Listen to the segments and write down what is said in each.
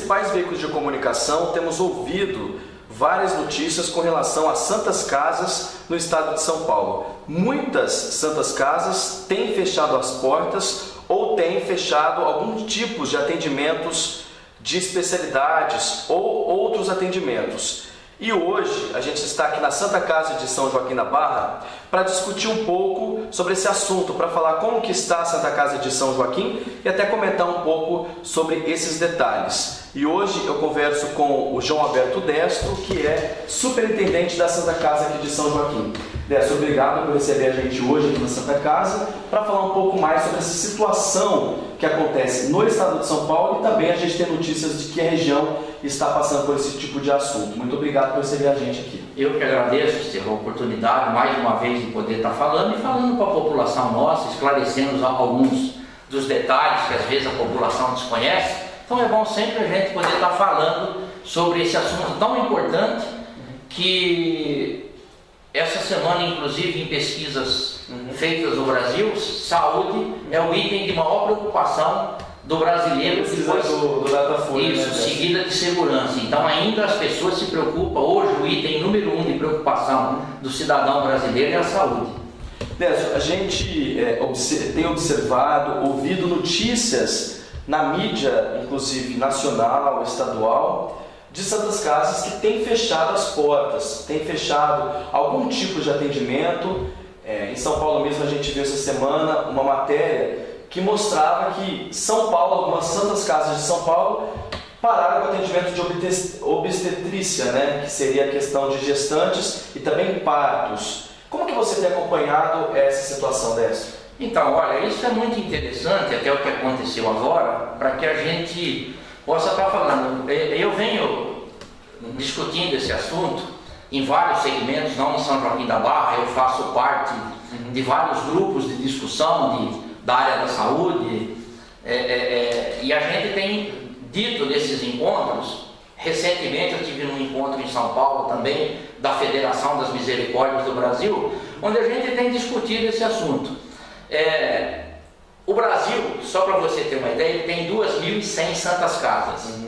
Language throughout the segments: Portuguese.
principais veículos de comunicação temos ouvido várias notícias com relação a santas casas no estado de São Paulo. Muitas santas casas têm fechado as portas ou têm fechado alguns tipos de atendimentos de especialidades ou outros atendimentos. E hoje a gente está aqui na Santa Casa de São Joaquim da Barra para discutir um pouco sobre esse assunto, para falar como que está a Santa Casa de São Joaquim e até comentar um pouco sobre esses detalhes. E hoje eu converso com o João Alberto Destro, que é superintendente da Santa Casa aqui de São Joaquim. Destro, obrigado por receber a gente hoje aqui na Santa Casa para falar um pouco mais sobre essa situação que acontece no estado de São Paulo e também a gente tem notícias de que a região está passando por esse tipo de assunto. Muito obrigado por receber a gente aqui. Eu que agradeço a oportunidade, mais uma vez, de poder estar falando e falando para a população nossa, esclarecendo alguns dos detalhes que às vezes a população desconhece. Então é bom sempre a gente poder estar falando sobre esse assunto tão importante que essa semana, inclusive, em pesquisas feitas no Brasil, saúde é o item de maior preocupação do brasileiro, depois do Datafolha, isso, seguida de segurança. Então ainda as pessoas se preocupam, hoje o item número 1 de preocupação do cidadão brasileiro é a saúde. Décio, a gente tem observado, ouvido notícias na mídia, inclusive nacional, estadual, de santas casas que têm fechado as portas, têm fechado algum tipo de atendimento. Em São Paulo mesmo a gente viu essa semana uma matéria que mostrava que São Paulo, algumas santas casas de São Paulo, pararam com atendimento de obstetrícia, né? Que seria a questão de gestantes e também partos. Como que você tem acompanhado essa situação dessa? Então, olha, isso é muito interessante, até o que aconteceu agora, para que a gente possa estar falando. Eu venho discutindo esse assunto em vários segmentos, não em São Joaquim da Barra, eu faço parte de vários grupos de discussão da área da saúde, e a gente tem dito nesses encontros. Recentemente eu tive um encontro em São Paulo também, da Federação das Misericórdias do Brasil, onde a gente tem discutido esse assunto. O Brasil, só para você ter uma ideia, ele tem 2.100 santas casas.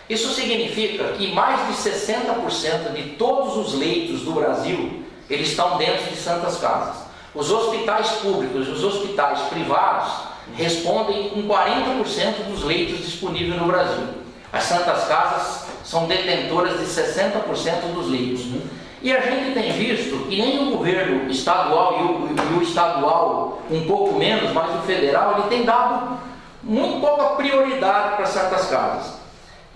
Isso significa que mais de 60% de todos os leitos do Brasil, eles estão dentro de santas casas. Os hospitais públicos e os hospitais privados respondem com 40% dos leitos disponíveis no Brasil. As santas casas são detentoras de 60% dos leitos. E a gente tem visto que nem o governo estadual e o estadual um pouco menos, mas o federal, ele tem dado muito pouca prioridade para santas casas.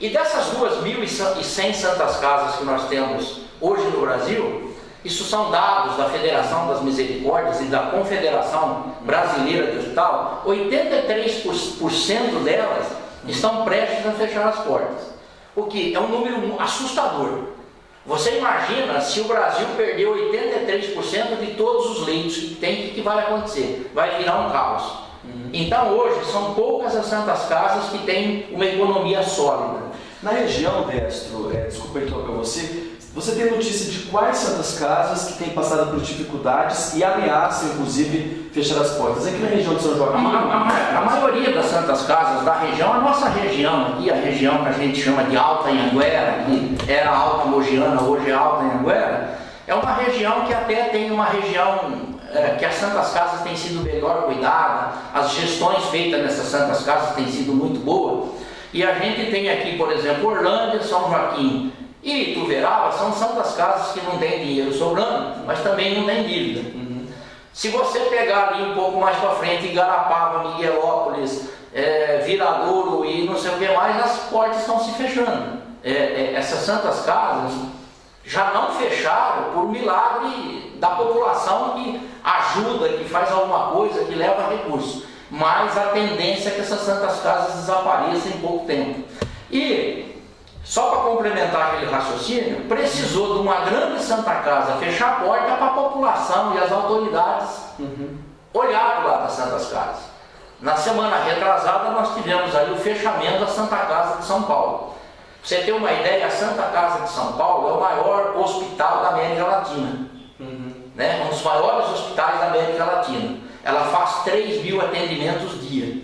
E dessas 2.100 santas casas que nós temos hoje no Brasil, isso são dados da Federação das Misericórdias e da Confederação Brasileira de Hospital, 83% delas estão prestes a fechar as portas, o que é um número assustador. Você imagina se o Brasil perder 83% de todos os leitos que tem, o que vai acontecer? Vai virar um caos. Então hoje são poucas as santas casas que têm uma economia sólida. Na região, Destro, desculpa interromper você tem notícia de quais santas casas que têm passado por dificuldades e ameaçam, inclusive, fechar as portas? Aqui na região de São Joaquim? A maioria das santas casas da região, a nossa região aqui, a região que a gente chama de Alta Anhanguera, que era Alta Mogiana, hoje é Alta Anhanguera, é uma região que até tem uma região que as santas casas têm sido melhor cuidadas, as gestões feitas nessas santas casas têm sido muito boas. E a gente tem aqui, por exemplo, Orlândia, São Joaquim e Ituverava, são santas casas que não têm dinheiro sobrando, mas também não têm dívida. Se você pegar ali um pouco mais para frente, Igarapava, Miguelópolis, Viradouro e não sei o que mais, as portas estão se fechando. Essas santas casas já não fecharam por milagre da população que ajuda, que faz alguma coisa, que leva recursos. Mas a tendência é que essas santas casas desapareçam em pouco tempo. E, só para complementar aquele raciocínio, precisou de uma grande santa casa fechar a porta para a população e as autoridades olhar para o lado das santas casas. Na semana retrasada nós tivemos aí o fechamento da Santa Casa de São Paulo. Pra você ter uma ideia, a Santa Casa de São Paulo é o maior hospital da América Latina. Um dos maiores hospitais da América Latina. Ela faz 3.000 atendimentos dia.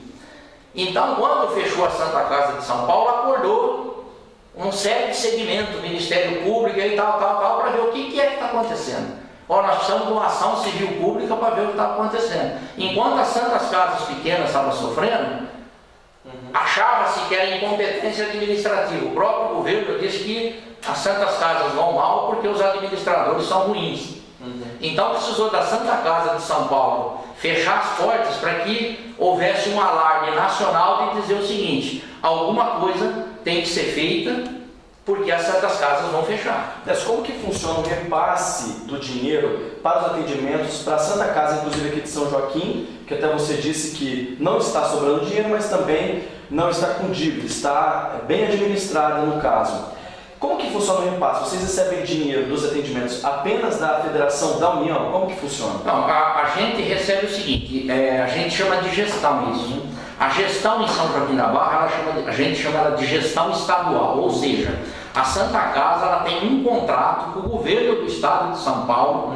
Então, quando fechou a Santa Casa de São Paulo, acordou uma série de segmentos, Ministério Público e tal, para ver o que é que está acontecendo. Ó, nós precisamos de uma ação civil pública para ver o que está acontecendo. Enquanto as santas casas pequenas estavam sofrendo, achava-se que era incompetência administrativa. O próprio governo disse que as santas casas vão mal porque os administradores são ruins. Então precisou da Santa Casa de São Paulo fechar as portas para que houvesse um alarme nacional de dizer o seguinte: alguma coisa tem que ser feita porque as santas casas vão fechar. Mas como que funciona o repasse do dinheiro para os atendimentos para a Santa Casa, inclusive aqui de São Joaquim, que até você disse que não está sobrando dinheiro, mas também não está com dívida, está bem administrada no caso. Como que funciona o repasse? Vocês recebem dinheiro dos atendimentos apenas da Federação da União? Como que funciona? Não, a gente recebe o seguinte, a gente chama de gestão isso. A gestão em São Joaquim da Barra, a gente chama ela de gestão estadual, ou seja, a Santa Casa ela tem um contrato com o governo do estado de São Paulo,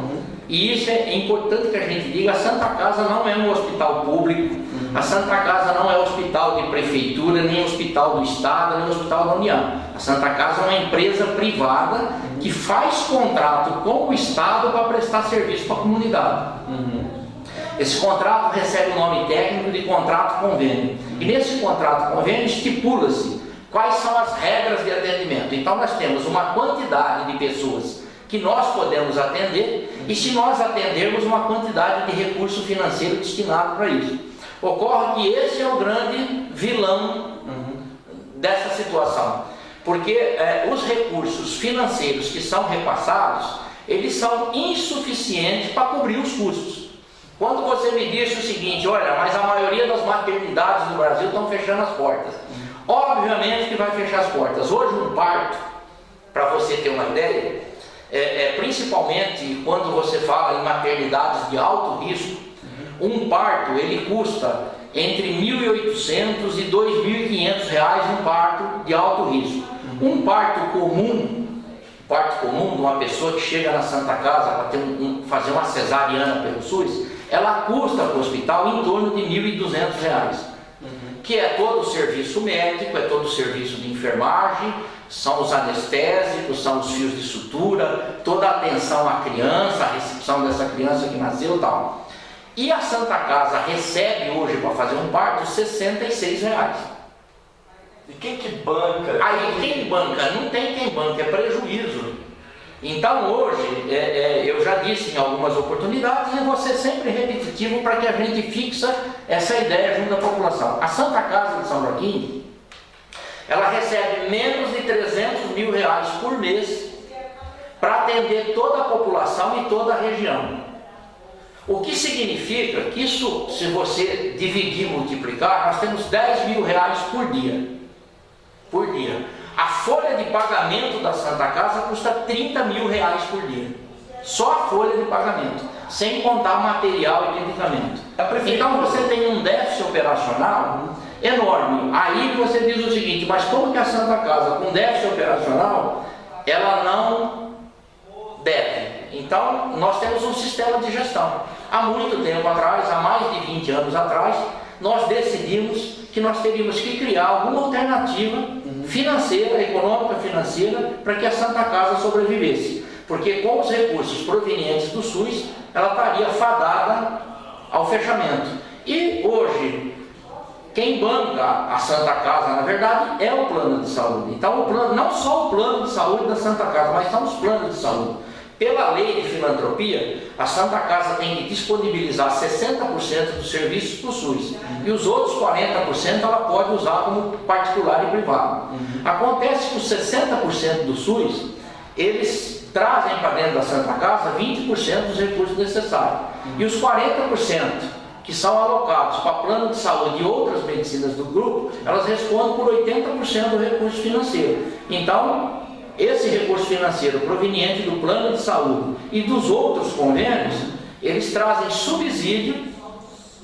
e isso é importante que a gente diga: a Santa Casa não é um hospital público, a Santa Casa não é hospital de prefeitura, nem hospital do estado, nem hospital da União. A Santa Casa é uma empresa privada que faz contrato com o estado para prestar serviço para a comunidade. Esse contrato recebe o nome técnico de contrato convênio, e nesse contrato convênio estipula-se quais são as regras de atendimento. Então nós temos uma quantidade de pessoas que nós podemos atender, e se nós atendermos, uma quantidade de recurso financeiro destinado para isso. Ocorre que esse é o grande vilão dessa situação, porque os recursos financeiros que são repassados, eles são insuficientes para cobrir os custos. Quando você me disse o seguinte: olha, mas a maioria das maternidades do Brasil estão fechando as portas. Obviamente que vai fechar as portas. Hoje um parto, para você ter uma ideia, principalmente quando você fala em maternidades de alto risco, um parto ele custa entre R$ 1.800 e R$ 2.500 um parto de alto risco. Um parto comum de uma pessoa que chega na Santa Casa para fazer uma cesariana pelo SUS, ela custa para o hospital em torno de R$ 1.200, que é todo o serviço médico, é todo o serviço de enfermagem, são os anestésicos, são os fios de sutura, toda a atenção à criança, a recepção dessa criança que nasceu e tal. E a Santa Casa recebe hoje para fazer um parto R$ 66. E quem que banca? Aí quem banca? Não tem quem banca, é prejuízo. Então hoje, eu já disse em algumas oportunidades, e vou ser sempre repetitivo para que a gente fixa essa ideia junto à população. A Santa Casa de São Joaquim, ela recebe menos de R$ 300 mil por mês para atender toda a população e toda a região. O que significa que isso, se você dividir e multiplicar, nós temos R$ 10 mil por dia. A folha de pagamento da Santa Casa custa R$ 30 mil por dia. Só a folha de pagamento, sem contar material e medicamento. Então você tem um déficit operacional enorme. Aí você diz o seguinte: mas como que a Santa Casa, com déficit operacional, ela não deve? Então nós temos um sistema de gestão. Há muito tempo atrás, há mais de 20 anos atrás, nós decidimos que nós teríamos que criar alguma alternativa financeira, econômica financeira, para que a Santa Casa sobrevivesse. Porque com os recursos provenientes do SUS, ela estaria fadada ao fechamento. E hoje, quem banca a Santa Casa, na verdade, é o plano de saúde. Então, não só o plano de saúde da Santa Casa, mas são os planos de saúde. Pela lei de filantropia, a Santa Casa tem que disponibilizar 60% dos serviços para o SUS. E os outros 40% ela pode usar como particular e privado. Acontece que os 60% do SUS, eles trazem para dentro da Santa Casa 20% dos recursos necessários. E os 40% que são alocados para plano de saúde e outras medicinas do grupo, elas respondem por 80% do recurso financeiro. Então, esse recurso financeiro proveniente do plano de saúde e dos outros convênios, eles trazem subsídio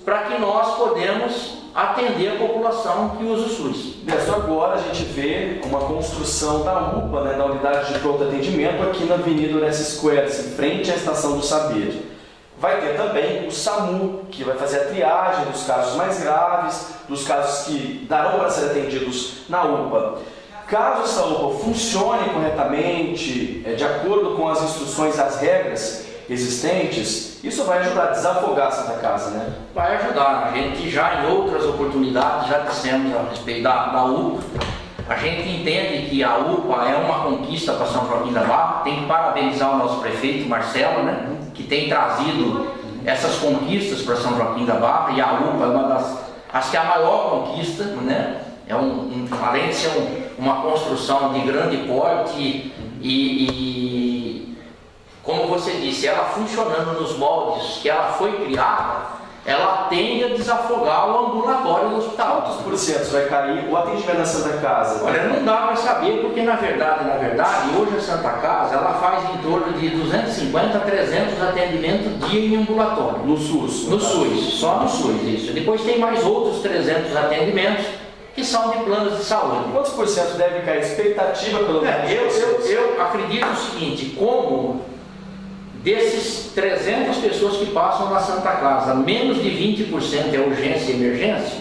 para que nós podemos atender a população que usa o SUS. Só agora a gente vê uma construção da UPA, da unidade de pronto atendimento, aqui na Avenida Orestes Queres, em frente à Estação do Saber. Vai ter também o SAMU, que vai fazer a triagem dos casos mais graves, dos casos que darão para ser atendidos na UPA. Caso essa UPA funcione corretamente, de acordo com as instruções e as regras existentes, isso vai ajudar a desafogar a Santa Casa, né? Vai ajudar. A gente já em outras oportunidades já dissemos a respeito da UPA. A gente entende que a UPA é uma conquista para São Joaquim da Barra. Tem que parabenizar o nosso prefeito Marcelo, né, que tem trazido essas conquistas para São Joaquim da Barra, e a UPA é uma das, acho que é a maior conquista, né? Além de ser uma construção de grande porte e como você disse, ela funcionando nos moldes que ela foi criada, ela tende a desafogar o ambulatório do hospital. Quantos por cento vai cair o atendimento na Santa Casa? Olha, não dá para saber, porque na verdade, hoje a Santa Casa, ela faz em torno de 250 a 300 atendimentos dia em ambulatório. No SUS? No SUS, só no SUS, isso. Depois tem mais outros 300 atendimentos que são de planos de saúde. Quantos por cento deve cair a expectativa pelo menos? Eu acredito o seguinte, como desses 300 pessoas que passam na Santa Casa, menos de 20% é urgência e emergência,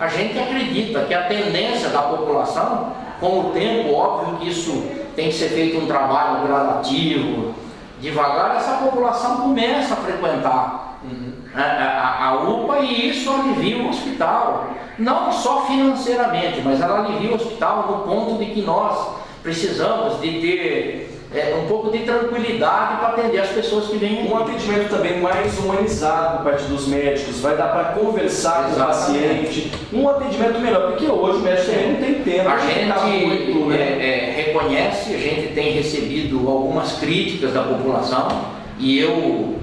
a gente acredita que a tendência da população, com o tempo, óbvio que isso tem que ser feito um trabalho gradativo, devagar, essa população começa a frequentar a UPA, e isso alivia o hospital, não só financeiramente, mas ela alivia o hospital no ponto de que nós precisamos de ter um pouco de tranquilidade para atender as pessoas que vêm aqui. Um atendimento também mais humanizado por parte dos médicos, vai dar para conversar com o paciente, um atendimento melhor, porque hoje o médico também não tem tempo. A gente reconhece, a gente tem recebido algumas críticas da população, e eu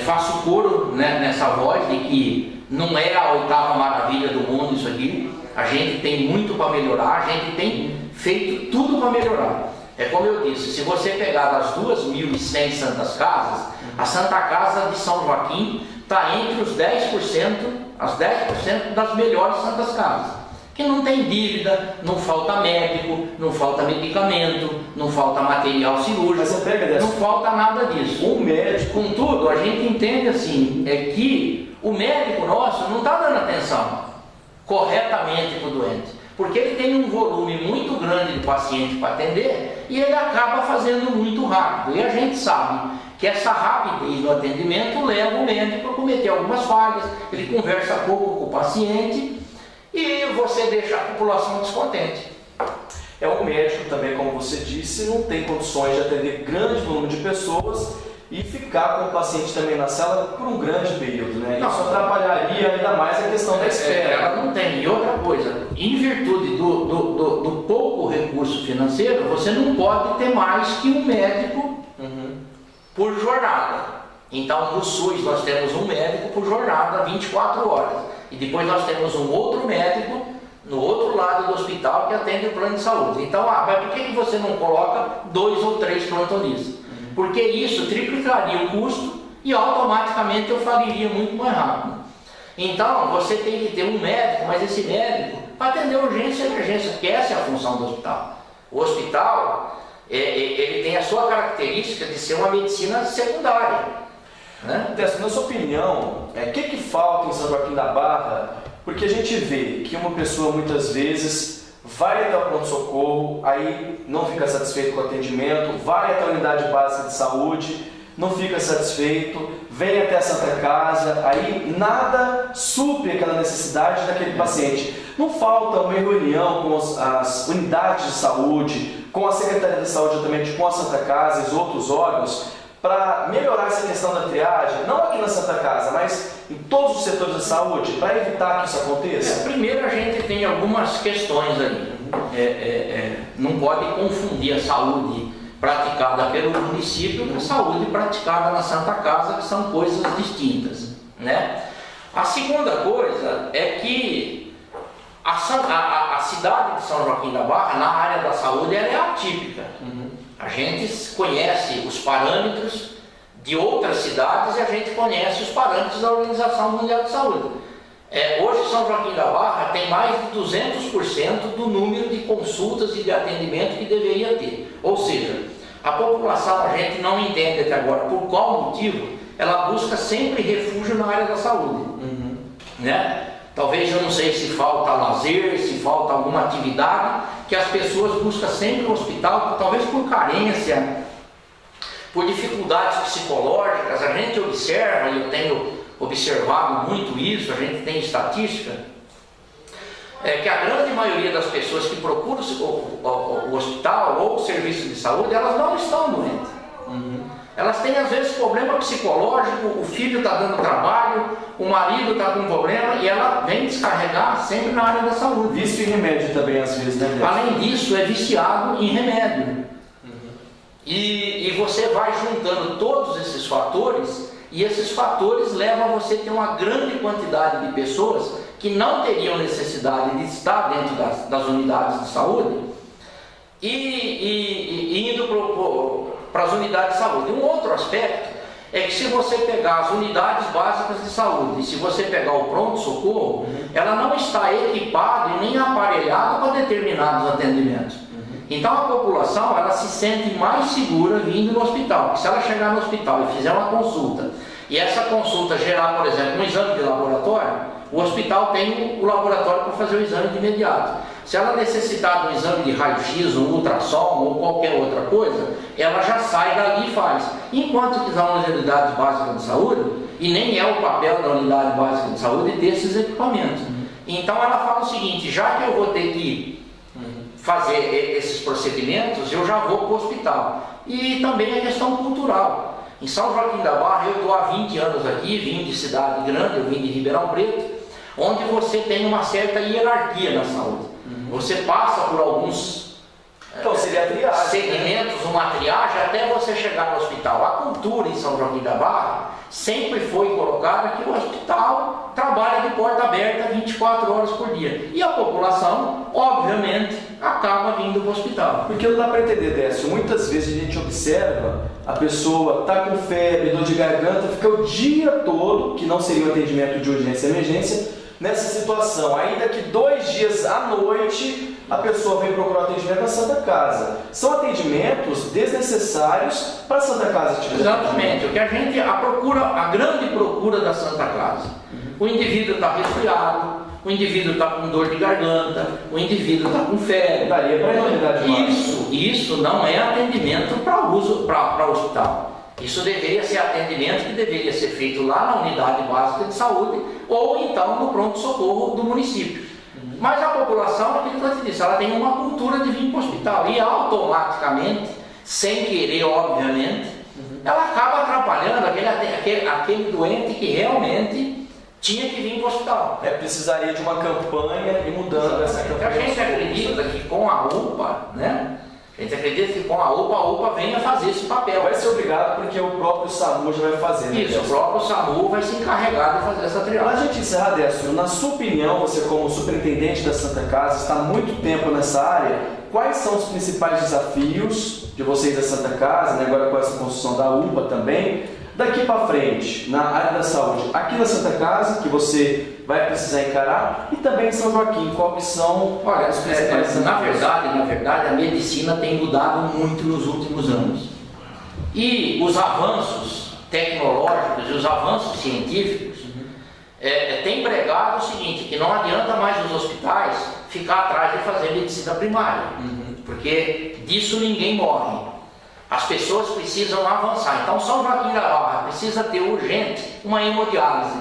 faço coro, né, nessa voz de que não é a 8ª maravilha do mundo isso aqui. A gente tem muito para melhorar, a gente tem feito tudo para melhorar. É como eu disse, se você pegar das 2.100 Santas Casas, a Santa Casa de São Joaquim está entre os 10%, as 10% das melhores Santas Casas. Que não tem dívida, não falta médico, não falta medicamento, não falta material cirúrgico, não falta nada disso. Um médico, contudo, a gente entende assim, que o médico nosso não está dando atenção corretamente para o doente, porque ele tem um volume muito grande de paciente para atender e ele acaba fazendo muito rápido. E a gente sabe que essa rapidez no atendimento leva o médico a cometer algumas falhas, ele conversa pouco com o paciente e você deixa a população descontente. O médico também, como você disse, não tem condições de atender grande volume de pessoas e ficar com o paciente também na sala por um grande período, né? Isso atrapalharia ainda mais a questão da espera. Ela não tem. E outra coisa, em virtude do pouco recurso financeiro, você não pode ter mais que um médico por jornada. Então, no SUS nós temos um médico por jornada 24 horas. E depois nós temos um outro médico no outro lado do hospital que atende o plano de saúde. Então, mas por que você não coloca 2 ou 3 plantonistas? Porque isso triplicaria o custo e automaticamente eu faliria muito mais rápido. Então, você tem que ter um médico, mas esse médico vai atender urgência e emergência, que essa é a função do hospital. O hospital, ele tem a sua característica de ser uma medicina secundária, né? Na sua opinião, o que falta em São Joaquim da Barra? Porque a gente vê que uma pessoa muitas vezes vai até o pronto-socorro, aí não fica satisfeito com o atendimento, vai até a unidade básica de saúde, não fica satisfeito, vem até a Santa Casa, aí nada supre aquela necessidade daquele paciente. Não falta uma reunião com as unidades de saúde, com a Secretaria de Saúde, também com a Santa Casa e os outros órgãos, para melhorar essa questão da triagem, não aqui na Santa Casa, mas em todos os setores da saúde, para evitar que isso aconteça? Primeiro, a gente tem algumas questões ali. Não pode confundir a saúde praticada pelo município com a saúde praticada na Santa Casa, que são coisas distintas, né? A segunda coisa é que a cidade de São Joaquim da Barra, na área da saúde, ela é atípica. A gente conhece os parâmetros de outras cidades e a gente conhece os parâmetros da Organização Mundial de Saúde. Hoje São Joaquim da Barra tem mais de 200% do número de consultas e de atendimento que deveria ter. Ou seja, a população, a gente não entende até agora por qual motivo ela busca sempre refúgio na área da saúde. Né? Talvez, eu não sei se falta lazer, se falta alguma atividade, que as pessoas buscam sempre o hospital, talvez por carência, por dificuldades psicológicas. A gente observa, e eu tenho observado muito isso, a gente tem estatística, que a grande maioria das pessoas que procuram o hospital ou o serviço de saúde, elas não estão doentes. Elas têm às vezes problema psicológico, o filho está dando trabalho, o marido está com problema e ela vem descarregar sempre na área da saúde. Vício em remédio também às vezes, né? Além disso, é viciado em remédio. E você vai juntando todos esses fatores, e esses fatores levam a você ter uma grande quantidade de pessoas que não teriam necessidade de estar dentro das unidades de saúde e indo para as unidades de saúde. Um outro aspecto é que, se você pegar as unidades básicas de saúde, e se você pegar o pronto-socorro, ela não está equipada e nem aparelhada para determinados atendimentos. Então a população, ela se sente mais segura vindo no hospital, porque se ela chegar no hospital e fizer uma consulta, e essa consulta gerar, por exemplo, um exame de laboratório, o hospital tem o laboratório para fazer o exame de imediato. Se ela necessitar de um exame de raio-x, um ultrassom ou qualquer outra coisa, ela já sai dali e faz. Enquanto que nas unidades básicas de saúde, e nem é o papel da unidade básica de saúde ter esses equipamentos. Então ela fala o seguinte: já que eu vou ter que fazer esses procedimentos, eu já vou para o hospital. E também a questão cultural. Em São Joaquim da Barra, eu estou há 20 anos aqui, vim de cidade grande, eu vim de Ribeirão Preto, onde você tem uma certa hierarquia na saúde. Você passa por alguns segmentos, uma triagem, até você chegar no hospital. A cultura em São Joaquim da Barra sempre foi colocada que o hospital trabalha de porta aberta 24 horas por dia. E a população, obviamente, acaba vindo para o hospital. Porque não dá para entender, Décio. Muitas vezes a gente observa, a pessoa está com febre, dor de garganta, fica o dia todo, que não seria um atendimento de urgência e emergência, nessa situação. Ainda que 2 dias à noite, a pessoa vem procurar atendimento na Santa Casa. São atendimentos desnecessários para a Santa Casa. Exatamente. O que a grande procura da Santa Casa. O indivíduo está resfriado, o indivíduo está com dor de garganta, o indivíduo está com febre. Daria para isso não é atendimento para o hospital. Isso deveria ser atendimento que deveria ser feito lá na unidade básica de saúde ou então no pronto-socorro do município. Mas a população, aquilo que eu te disse, ela tem uma cultura de vir para o hospital e automaticamente, sem querer obviamente, ela acaba atrapalhando aquele doente que realmente tinha que vir para o hospital. Precisaria de uma campanha e mudando essa campanha. A gente acredita que com a UPA, né? A gente acredita que com a UPA venha fazer esse papel. Vai ser obrigado porque o próprio SAMU já vai fazer. Isso, o próprio SAMU vai se encarregar de fazer essa triagem. Para a gente encerrar, Décio, na sua opinião, você como superintendente da Santa Casa, está há muito tempo nessa área, quais são os principais desafios de vocês da Santa Casa, né, agora com essa construção da UPA também, daqui para frente, na área da saúde, aqui na Santa Casa, que você vai precisar encarar, e também em São Joaquim, quais são os principais desafios? Na verdade, a medicina tem mudado muito nos últimos anos. E os avanços tecnológicos e os avanços científicos têm pregado o seguinte, que não adianta mais os hospitais ficar atrás de fazer medicina primária, porque disso ninguém morre. As pessoas precisam avançar. Então, São Joaquim da Barra precisa ter urgente uma hemodiálise.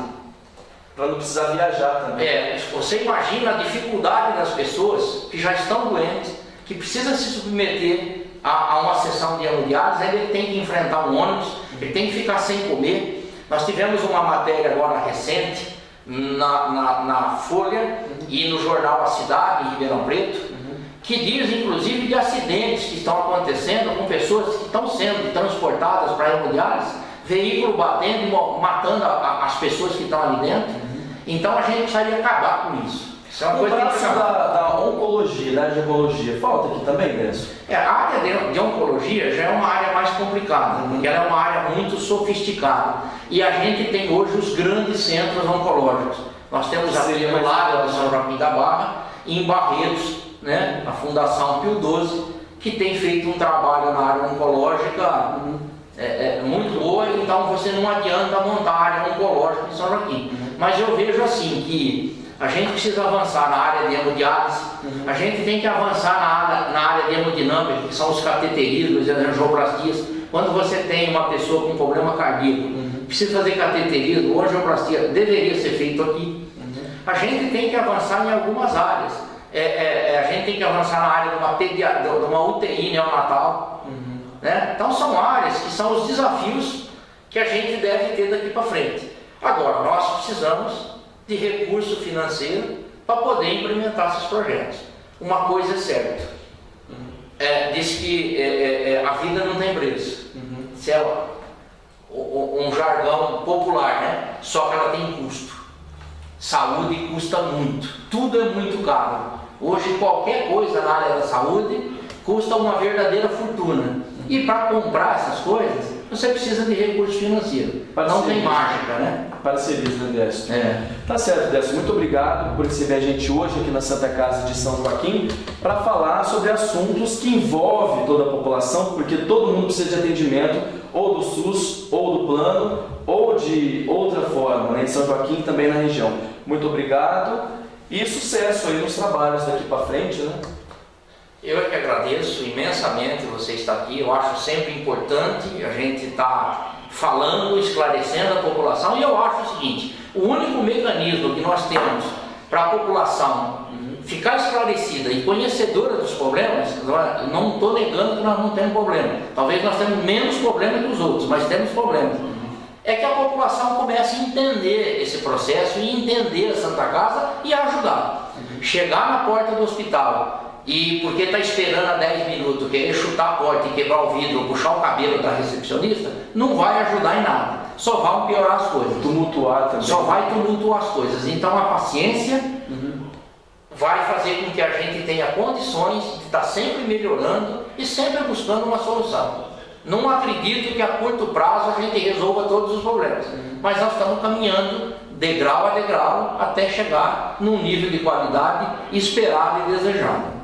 Para não precisar viajar também. Você imagina a dificuldade das pessoas que já estão doentes, que precisam se submeter a uma sessão de hemodiálise, ele tem que enfrentar um ônibus, ele tem que ficar sem comer. Nós tivemos uma matéria agora recente na Folha e no jornal A Cidade, em Ribeirão Preto, que diz inclusive de acidentes que estão acontecendo com pessoas que estão sendo transportadas para a hemodiálise, veículo batendo e matando as pessoas que estão ali dentro. Então a gente precisaria acabar com isso. Isso é uma coisa que da oncologia, da oncologia, falta aqui também, Décio? A área de oncologia já é uma área mais complicada, porque ela é uma área muito sofisticada. E a gente tem hoje os grandes centros oncológicos. Nós temos aqui no lado de São Joaquim da Barra e em Barretos, né, a Fundação Pio XII, que tem feito um trabalho na área oncológica muito boa, então você não adianta montar a área oncológica em São Joaquim. Mas eu vejo assim que A gente precisa avançar na área de hemodiálise, a gente tem que avançar na área de hemodinâmica, que são os cateterismos e as angioplastias. Quando você tem uma pessoa com problema cardíaco, precisa fazer cateterismo ou angioplastia, deveria ser feito aqui. A gente tem que avançar em algumas áreas. A gente tem que avançar na área de uma UTI neonatal. Né? Então são áreas que são os desafios que a gente deve ter daqui para frente. Agora, nós precisamos de recurso financeiro para poder implementar esses projetos. Uma coisa é certa, diz que a vida não tem preço. Se é um jargão popular, né? Só que ela tem custo. Saúde custa muito, tudo é muito caro. Hoje qualquer coisa na área da saúde custa uma verdadeira fortuna. E para comprar essas coisas, você precisa de recurso financeiro. Não tem mágica, né? Parcerias, né, Décio? Tá certo, Décio. Muito obrigado por receber a gente hoje aqui na Santa Casa de São Joaquim para falar sobre assuntos que envolvem toda a população, porque todo mundo precisa de atendimento, ou do SUS, ou do plano, ou de outra forma, né, em São Joaquim e também na região. Muito obrigado e sucesso aí nos trabalhos daqui para frente, né? Eu é que agradeço imensamente você estar aqui. Eu acho sempre importante a gente estar falando, esclarecendo a população. E eu acho o seguinte: o único mecanismo que nós temos para a população ficar esclarecida e conhecedora dos problemas, não estou negando que nós não temos problema. Talvez nós temos menos problema que os outros, mas temos problemas. É que a população comece a entender esse processo e entender a Santa Casa e ajudar. Chegar na porta do hospital e porque está esperando há 10 minutos, querer chutar a porta e quebrar o vidro ou puxar o cabelo da recepcionista, não vai ajudar em nada. Só vai piorar as coisas. Tumultuar também. Só vai tumultuar as coisas. Então a paciência vai fazer com que a gente tenha condições de estar sempre melhorando e sempre buscando uma solução. Não acredito que a curto prazo a gente resolva todos os problemas, mas nós estamos caminhando degrau a degrau até chegar num nível de qualidade esperado e desejado.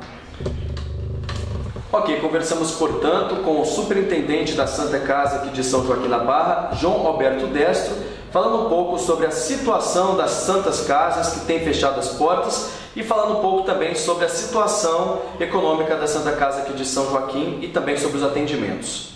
Ok, conversamos, portanto, com o superintendente da Santa Casa aqui de São Joaquim da Barra, João Alberto Destro, falando um pouco sobre a situação das Santas Casas que têm fechado as portas e falando um pouco também sobre a situação econômica da Santa Casa aqui de São Joaquim e também sobre os atendimentos.